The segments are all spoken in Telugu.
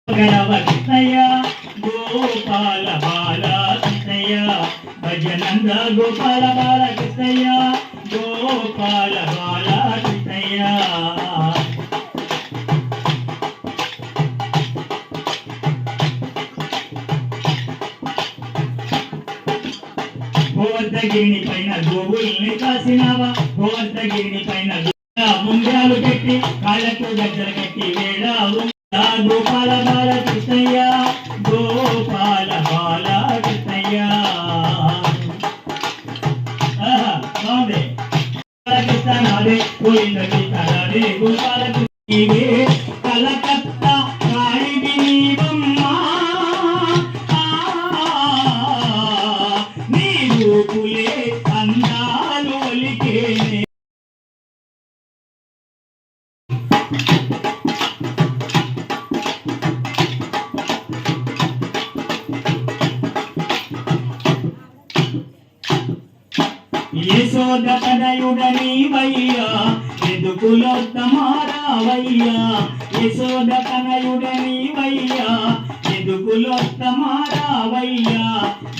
గణవతినయ గోపాల బాల కృష్ణయ్య భజనంద గోపాల బాల కృష్ణయ్య గోపాల బాల కృష్ణయ్య గోవర్ధగిరిని పైన గోవుల్ని కాసినావా గోవర్ధగిరిని పైన ముంగాలు పెట్టి కాళ్ళకు గజ్జలు కట్టి వేడావు గోపాల బాల కృష్ణయ్య గోపాల బాల కృష్ణయ్య బాగుంది కృష్ణ నాదే గోవింద గీతాడే గోపాల కృష్ణే కలకత్తా కాళిని నీవమ్మా నీ రూపులే అందాలు ఒలికేనే యశోదతనయుడనీవయ్యా ఎదుకులోత్తమారావయ్యా యశోదతనయుడనీవయ్యా ఎదుకులోత్తమారావయ్యా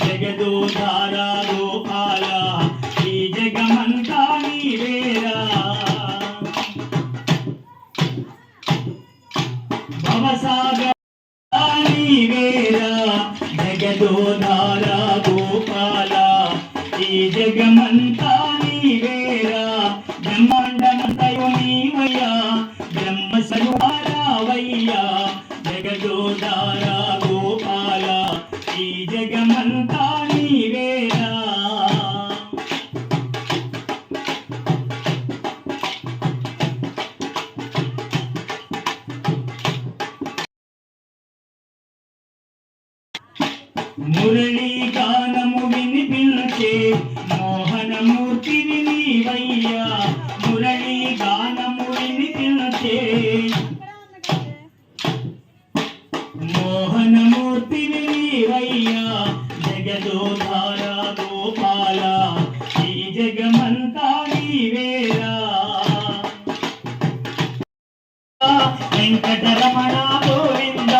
జగదోధారా గోపాల ఈ జగమంతా నీవేరా భవసాగర నీవేరా జగదోధారా గోపాల ఈ జగమంతా నీవేరా బ్రహ్మాండమంతయు నీవయ్యా బ్రహ్మ సర్వారావయ్యా జగదోదారా గోపాల ఈ జగమంతా నీవేరా మురళీ గానము వినిపించే మోహనమూర్తివి నీవయ్యా మురళీ గానము వినిపించే మోహనమూర్తివి నీవయ్యా జగదోధార గోపాల ఈ జగమంతా నీవేరా వెంకటరమణ గోవింద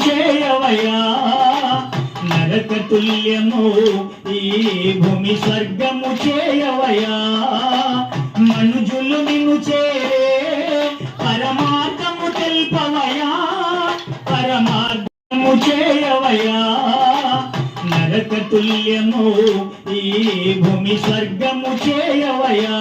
చేయవయ్యా నరక తుల్యము ఈ భూమి స్వర్గము చేయవయ్యా మనుజులు నిన్ను చేరే పరమార్థము తెల్పవయ్యా పరమార్థము చేయవయ్యా నరక తుల్యము ఈ భూమి స్వర్గము చేయవయ్యా